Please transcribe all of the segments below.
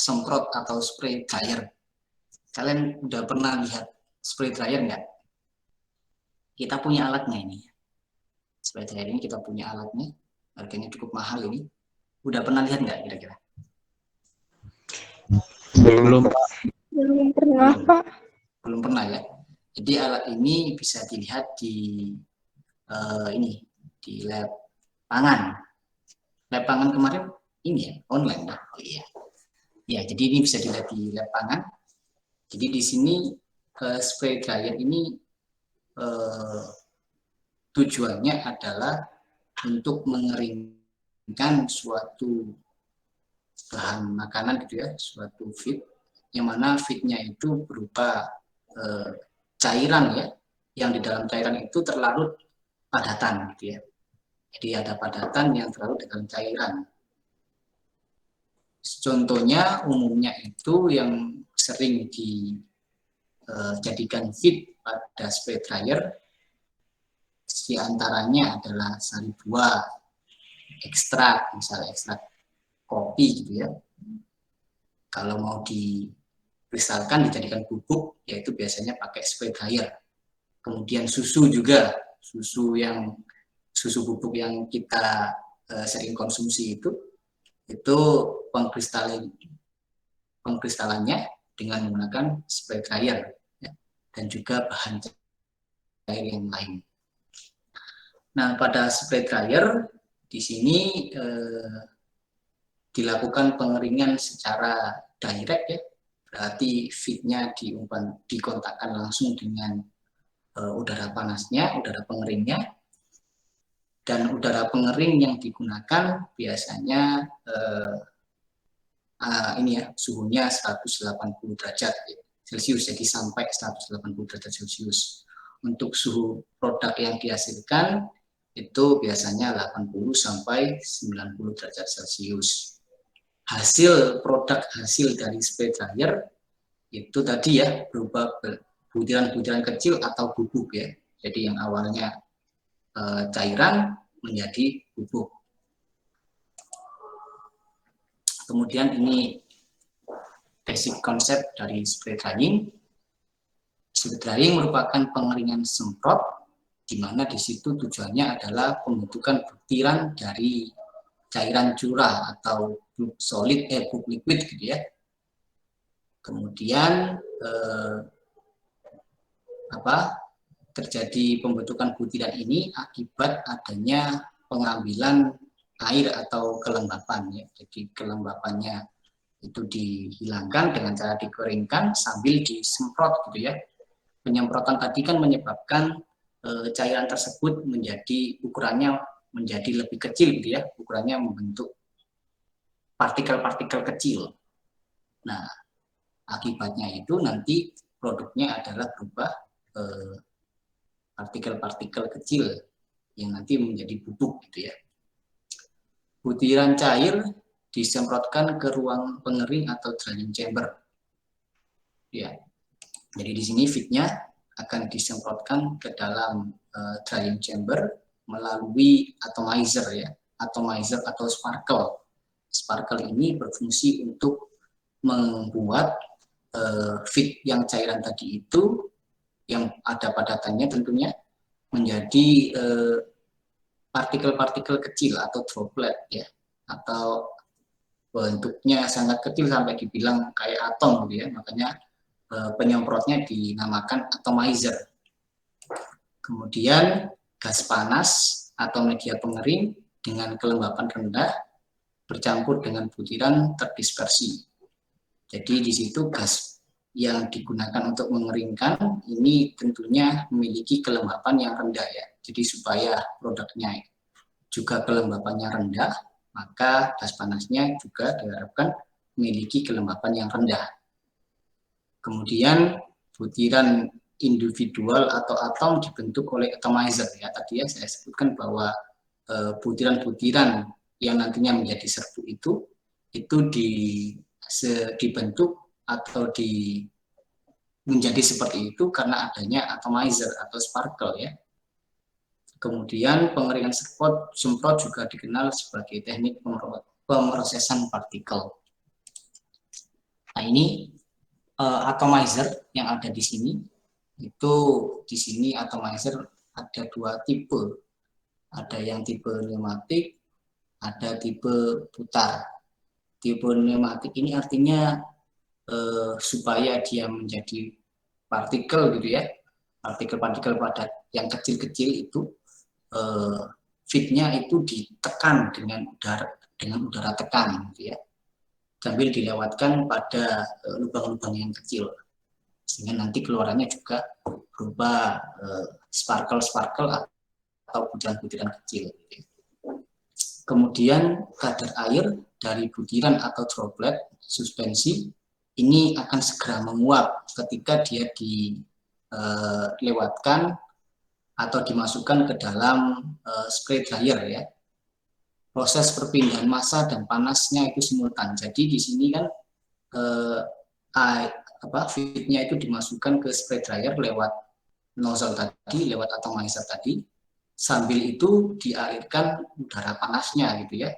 semprot atau spray dryer. Kalian udah pernah lihat spray dryer nggak? Kita punya alatnya ini. Spray dryer ini kita punya alatnya, harganya cukup mahal ini. Udah pernah lihat nggak kira-kira? Belum. Belum pernah, Pak. Belum pernah ya. Jadi alat ini bisa dilihat di ini di lab pangan. Lab pangan kemarin ini ya online ya. Oh iya. Ya, jadi ini bisa dilihat di lab pangan. Jadi di sini spray dryer ini tujuannya adalah untuk mengeringkan suatu bahan makanan gitu ya, suatu feed, yang mana feednya itu berupa cairan ya, yang di dalam cairan itu terlarut padatan gitu ya. Jadi ada padatan yang terlarut dalam cairan. Contohnya umumnya itu yang sering dijadikan feed pada spray dryer, di antaranya adalah sari buah, ekstrak, misalnya ekstrak kopi gitu ya. Kalau mau dikristalkan dijadikan bubuk, yaitu biasanya pakai spray dryer. Kemudian susu juga, susu bubuk yang kita sering konsumsi itu pengkristalannya dengan menggunakan spray dryer ya, dan juga bahan cair yang lain. Nah, pada spray dryer di sini dilakukan pengeringan secara direct ya, berarti feednya dikontakkan langsung dengan udara panasnya, udara pengeringnya, dan udara pengering yang digunakan biasanya ini ya, suhunya 180 derajat Celcius, jadi sampai 180 derajat Celcius. Untuk suhu produk yang dihasilkan itu biasanya 80 sampai 90 derajat Celcius. Produk hasil dari spray dryer itu tadi ya berupa butiran-butiran kecil atau bubuk ya. Jadi yang awalnya cairan menjadi bubuk. Kemudian ini basic konsep dari spray drying. Spray drying merupakan pengeringan semprot, di mana di situ tujuannya adalah pembentukan butiran dari cairan curah atau solid liquid gitu ya. Kemudian terjadi pembentukan butiran ini akibat adanya pengambilan air atau kelembapan ya. Jadi kelembapannya itu dihilangkan dengan cara dikeringkan sambil disemprot gitu ya. Penyemprotan tadi kan menyebabkan cairan tersebut ukurannya menjadi lebih kecil gitu ya, ukurannya membentuk partikel-partikel kecil. Nah, akibatnya itu nanti produknya adalah berupa partikel-partikel kecil yang nanti menjadi bubuk gitu ya. Butiran cair disemprotkan ke ruang pengering atau drying chamber. Ya. Jadi di sini feednya akan disemprotkan ke dalam drying chamber melalui atomizer ya, atomizer atau sparkle. Sparkle ini berfungsi untuk membuat feed yang cairan tadi itu yang ada padatannya tentunya menjadi partikel-partikel kecil atau droplet ya, atau bentuknya sangat kecil sampai dibilang kayak atom gitu ya, makanya penyemprotnya dinamakan atomizer. Kemudian gas panas atau media pengering dengan kelembapan rendah bercampur dengan butiran terdispersi. Jadi di situ gas yang digunakan untuk mengeringkan ini tentunya memiliki kelembapan yang rendah ya. Jadi supaya produknya juga kelembapannya rendah, maka gas panasnya juga diharapkan memiliki kelembapan yang rendah. Kemudian butiran individual atau atom dibentuk oleh atomizer ya. Tadi ya saya sebutkan bahwa butiran-butiran yang nantinya menjadi serbu itu dibentuk atau menjadi seperti itu karena adanya atomizer atau sparkle ya. Kemudian pengeringan semprot juga dikenal sebagai teknik pemrosesan partikel. ini atomizer yang ada di sini. Itu di sini atomizer ada 2 tipe. Ada yang tipe pneumatik, ada tipe putar. Tipe pneumatik ini artinya supaya dia menjadi partikel gitu ya, partikel-partikel padat yang kecil-kecil itu feednya itu ditekan dengan udara tekan gitu ya, sambil dilewatkan pada lubang-lubang yang kecil, sehingga nanti keluarannya juga berupa sparkle-sparkle atau butiran-butiran kecil. Kemudian kadar air dari butiran atau droplet suspensi ini akan segera menguap ketika dia dilewatkan atau dimasukkan ke dalam spray dryer ya. Proses perpindahan massa dan panasnya itu simultan. Jadi di sini kan feednya itu dimasukkan ke spray dryer lewat nozzle tadi, lewat atomizer tadi. Sambil itu dialirkan udara panasnya gitu ya.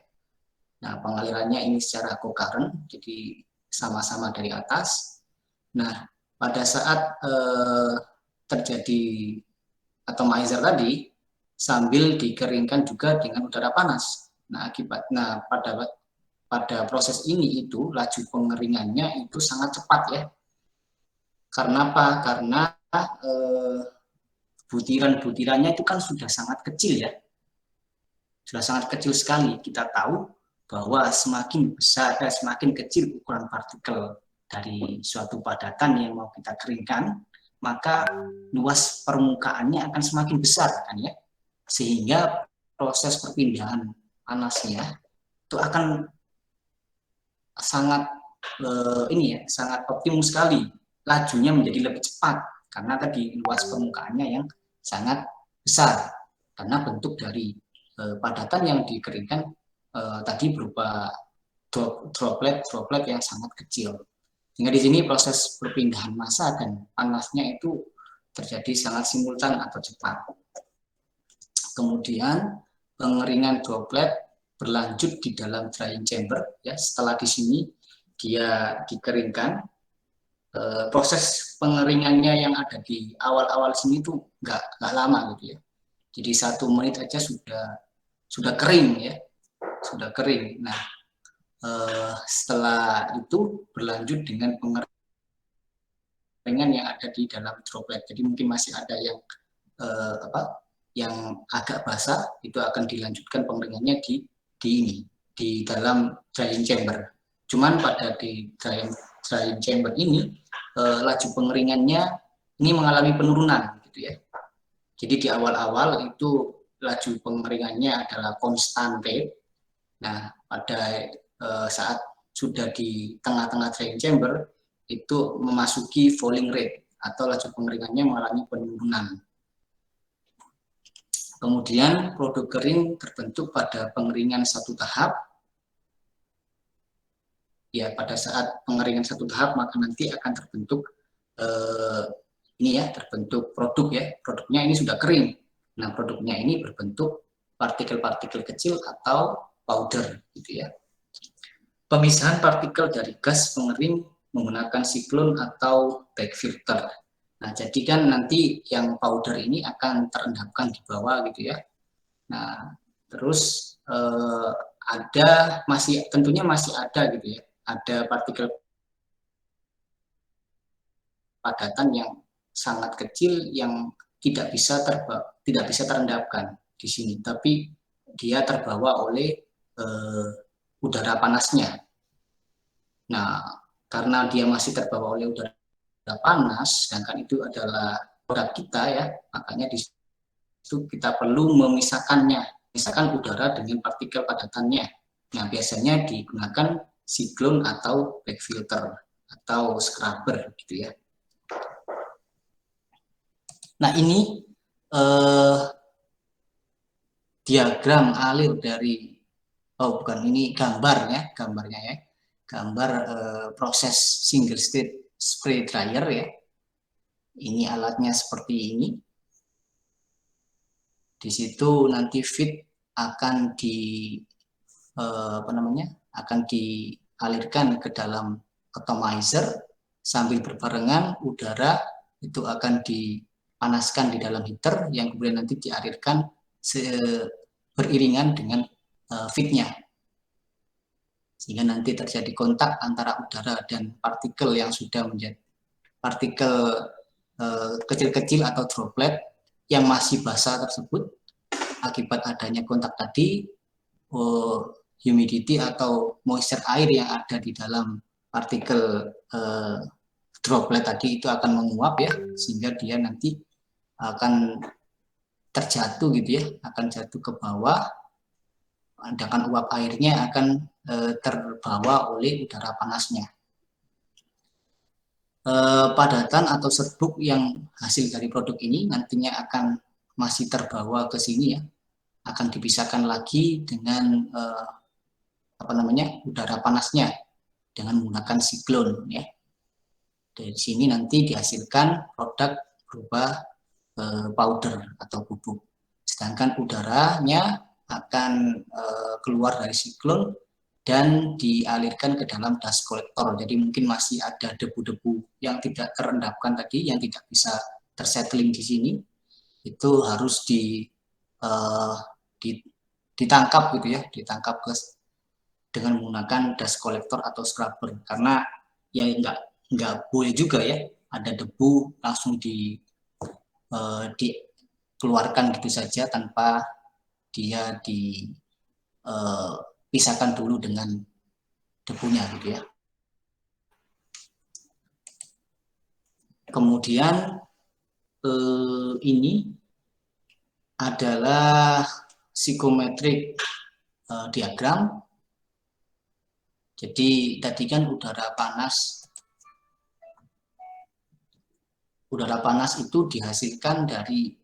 Nah, pengalirannya ini secara co-current, jadi sama-sama dari atas. Nah, pada saat terjadi atomizer tadi, sambil dikeringkan juga dengan udara panas. Nah, pada proses ini itu laju pengeringannya itu sangat cepat ya. Karena apa? Karena butiran-butirannya itu kan sudah sangat kecil ya. Sudah sangat kecil sekali. Kita tahu bahwa semakin besar, semakin kecil ukuran partikel dari suatu padatan yang mau kita keringkan, maka luas permukaannya akan semakin besar kan ya. Sehingga proses perpindahan panasnya itu akan sangat sangat optimum sekali. Lajunya menjadi lebih cepat karena tadi luas permukaannya yang sangat besar karena bentuk dari padatan yang dikeringkan tadi berupa droplet yang sangat kecil. Sehingga di sini proses perpindahan massa dan panasnya itu terjadi sangat simultan atau cepat. Kemudian pengeringan droplet berlanjut di dalam drying chamber ya. Setelah di sini dia dikeringkan, proses pengeringannya yang ada di awal-awal sini tuh nggak lama gitu ya. Jadi 1 menit aja sudah kering ya, sudah kering. Nah, setelah itu berlanjut dengan pengeringan yang ada di dalam droplet. Jadi mungkin masih ada yang yang agak basah, itu akan dilanjutkan pengeringannya di dalam drying chamber. Cuman pada di drying chamber ini laju pengeringannya ini mengalami penurunan gitu ya. Jadi di awal-awal itu laju pengeringannya adalah constant rate. Nah, pada saat sudah di tengah-tengah drying chamber itu memasuki falling rate atau laju pengeringannya mengalami penurunan. Kemudian produk kering terbentuk pada pengeringan 1 tahap. Ya, pada saat pengeringan 1 tahap maka nanti akan terbentuk ini ya, terbentuk produk ya. Produknya ini sudah kering. Nah, produknya ini berbentuk partikel-partikel kecil atau powder gitu ya. Pemisahan partikel dari gas pengering menggunakan siklon atau back filter. Nah, jadi kan nanti yang powder ini akan terendapkan di bawah gitu ya. Nah, terus tentunya masih ada gitu ya. Ada partikel padatan yang sangat kecil yang tidak bisa terendapkan di sini, tapi dia terbawa oleh udara panasnya. Nah, karena dia masih terbawa oleh udara panas, sedangkan itu adalah produk kita ya, makanya di situ kita perlu memisahkannya, misalkan udara dengan partikel padatannya. Nah, biasanya digunakan siklon atau back filter atau scrubber gitu ya. Nah, ini diagram alir dari ini gambarnya ya. Gambar proses single state spray dryer ya. Ini alatnya seperti ini. Di situ nanti feed akan akan dialirkan ke dalam atomizer, sambil berbarengan udara itu akan dipanaskan di dalam heater yang kemudian nanti dialirkan beriringan dengan feednya, sehingga nanti terjadi kontak antara udara dan partikel yang sudah menjadi partikel kecil-kecil atau droplet yang masih basah tersebut. Akibat adanya kontak tadi, humidity atau moisture air yang ada di dalam partikel droplet tadi itu akan menguap ya, sehingga dia nanti akan terjatuh gitu ya, akan jatuh ke bawah, sedangkan uap airnya akan terbawa oleh udara panasnya. Padatan atau serbuk yang hasil dari produk ini nantinya akan masih terbawa ke sini ya, akan dipisahkan lagi dengan udara panasnya dengan menggunakan siklon ya. Dari sini nanti dihasilkan produk berupa powder atau bubuk. Sedangkan udaranya akan keluar dari siklon dan dialirkan ke dalam dust collector. Jadi mungkin masih ada debu-debu yang tidak terendapkan tadi, yang tidak bisa tersettling di sini. Itu harus ditangkap gitu ya, ditangkap dengan menggunakan dust collector atau scrubber. Karena ya nggak boleh juga ya ada debu langsung dikeluarkan gitu saja tanpa dia pisahkan dulu dengan debunya gitu ya. Kemudian ini adalah psikometrik diagram. Jadi tadi kan udara panas itu dihasilkan dari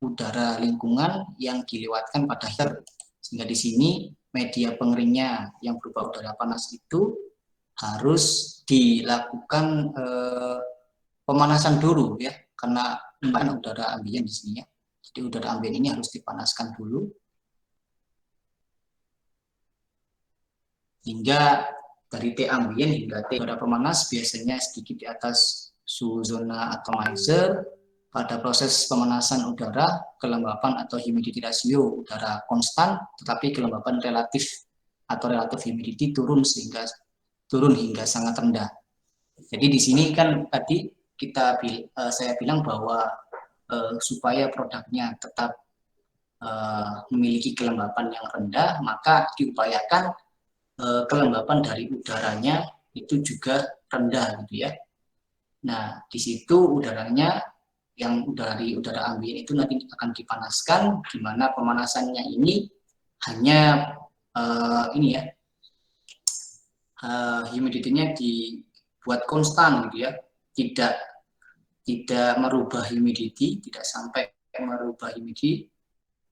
udara lingkungan yang dilewatkan pada heater. Sehingga di sini media pengeringnya yang berupa udara panas itu harus dilakukan pemanasan dulu ya, karena udara ambien di sini ya. Jadi udara ambien ini harus dipanaskan dulu hingga dari T ambien hingga T udara pemanas biasanya sedikit di atas suhu zona atomizer. Pada proses pemanasan udara, kelembapan atau humidity ratio udara konstan, tetapi kelembapan relatif atau relatif humidity turun hingga sangat rendah. Jadi di sini kan tadi saya bilang bahwa supaya produknya tetap memiliki kelembapan yang rendah, maka diupayakan kelembapan dari udaranya itu juga rendah gitu ya. Nah, di situ udaranya yang dari udara ambien itu nanti akan dipanaskan, di mana pemanasannya ini hanya humidity-nya dibuat konstan gitu ya, tidak merubah humidity, tidak sampai merubah humidity,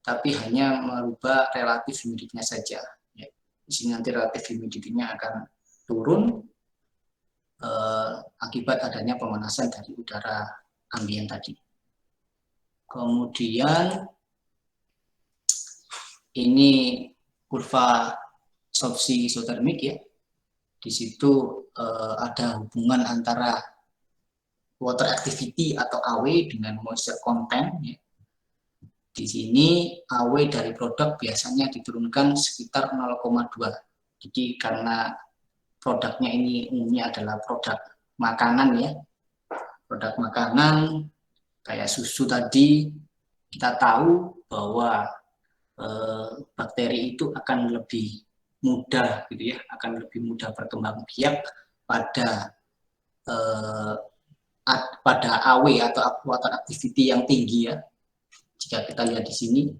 tapi hanya merubah relatif humidity-nya saja. Ya. Di sini nanti relatif humidity-nya akan turun akibat adanya pemanasan dari udara ambien tadi. Kemudian ini kurva absorpsi isotermik ya. Di situ ada hubungan antara water activity atau AW dengan moisture content ya. Di sini AW dari produk biasanya diturunkan sekitar 0,2. Jadi karena produknya ini umumnya adalah produk makanan ya. Produk makanan kayak susu tadi, kita tahu bahwa bakteri itu akan lebih mudah gitu ya, akan lebih mudah berkembang biak pada AW atau water activity yang tinggi ya. Jika kita lihat di sini,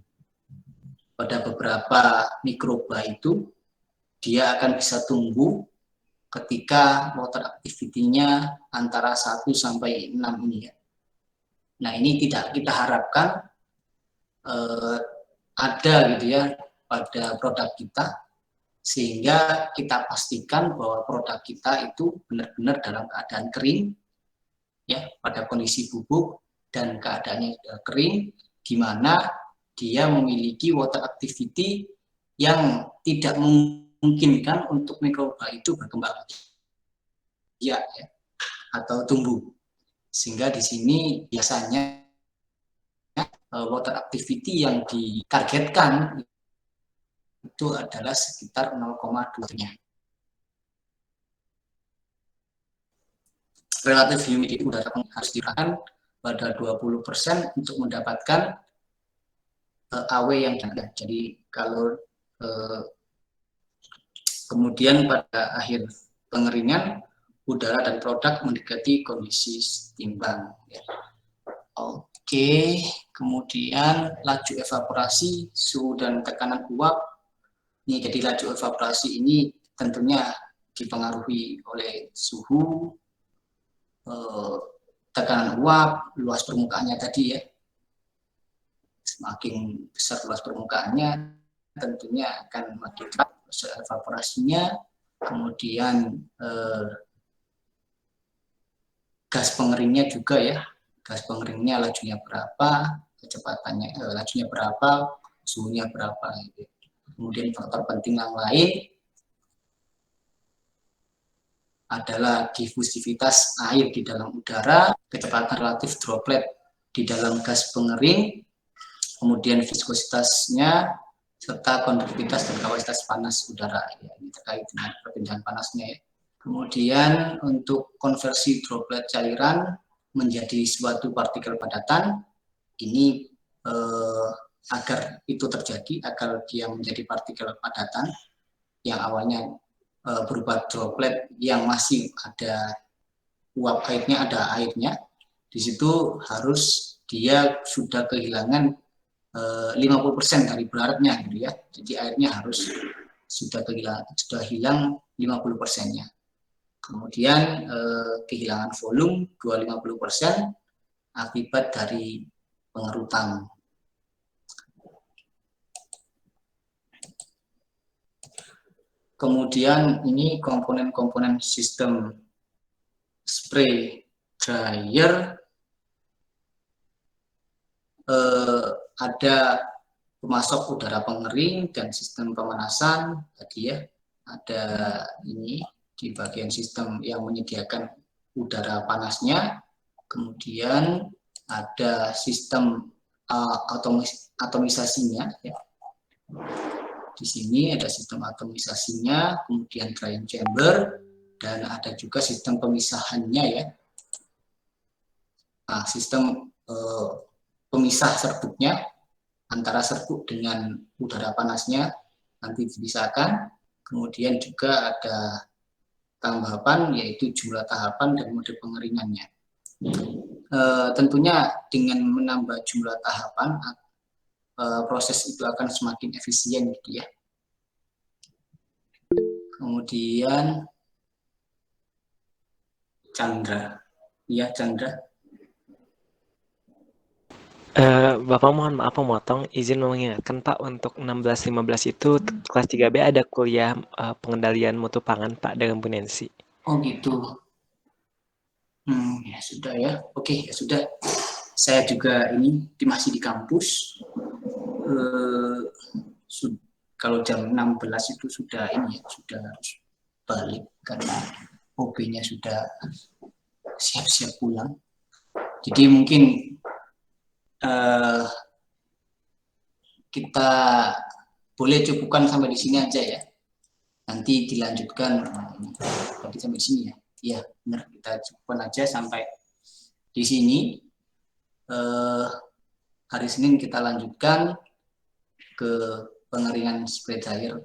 pada beberapa mikroba itu dia akan bisa tumbuh ketika water activity-nya antara 1 sampai 6 ini ya. Nah, ini tidak kita harapkan ada gitu ya pada produk kita, sehingga kita pastikan bahwa produk kita itu benar-benar dalam keadaan kering ya, pada kondisi bubuk dan keadaannya sudah kering, di mana dia memiliki water activity yang tidak memungkinkan untuk mikroba itu berkembang. ya, atau tumbuh. Sehingga di sini biasanya water activity yang ditargetkan itu adalah sekitar 0,2-nya. Relative humidity udara harus dirasakan pada 20% untuk mendapatkan AW yang ada. Jadi kalau kemudian pada akhir pengeringan udara dan produk mendekati kondisi seimbang. Ya. Oke, kemudian laju evaporasi, suhu dan tekanan uap. Ini jadi laju evaporasi ini tentunya dipengaruhi oleh suhu, tekanan uap, luas permukaannya tadi ya. Semakin besar luas permukaannya, tentunya akan makin cepat proses evaporasinya. Kemudian gas pengeringnya juga ya. Gas pengeringnya lajunya berapa, kecepatannya, lajunya berapa, suhunya berapa. Gitu. Kemudian faktor penting yang lain adalah difusivitas air di dalam udara, kecepatan relatif droplet di dalam gas pengering, kemudian viskositasnya, serta konduktivitas dan kapasitas panas udara. Ya, ini terkait dengan perpindahan panasnya ya. Kemudian untuk konversi droplet cairan menjadi suatu partikel padatan, ini agar itu terjadi, agar dia menjadi partikel padatan yang awalnya berupa droplet yang masih ada uap airnya, ada airnya, di situ harus dia sudah kehilangan 50% dari beratnya gitu ya. Jadi airnya harus sudah hilang 50%-nya. Kemudian kehilangan volume 250% akibat dari pengerutan. Kemudian ini komponen-komponen sistem spray dryer, ada pemasok udara pengering dan sistem pemanasan tadi ya. Ada ini di bagian sistem yang menyediakan udara panasnya. Kemudian ada sistem atomisasinya ya. Di sini ada sistem atomisasinya, kemudian drying chamber, dan ada juga sistem pemisahannya ya. Nah, sistem pemisah serbuknya antara serbuk dengan udara panasnya nanti dipisahkan. Kemudian juga ada tambahan yaitu jumlah tahapan dan mode pengeringannya. Tentunya dengan menambah jumlah tahapan, proses itu akan semakin efisien gitu ya. Kemudian Chandra, ya Chandra. Bapak mohon maaf memotong, izin mengingatkan Pak untuk 16-15 itu kelas 3B ada kuliah pengendalian mutu pangan Pak dengan Bu Nancy. Oh gitu. Ya sudah ya. Oke, ya sudah. Saya juga ini masih di kampus. Kalau jam 16 itu sudah ini ya, sudah harus balik karena OB-nya sudah siap-siap pulang. Jadi mungkin kita boleh cukupkan sampai di sini aja ya. Nanti dilanjutkan tadi sampai sini ya. Iya, benar, kita cukupkan aja sampai di sini. Hari Senin kita lanjutkan ke pengeringan spray dryer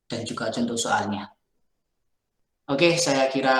dan juga contoh soalnya. Oke, saya kira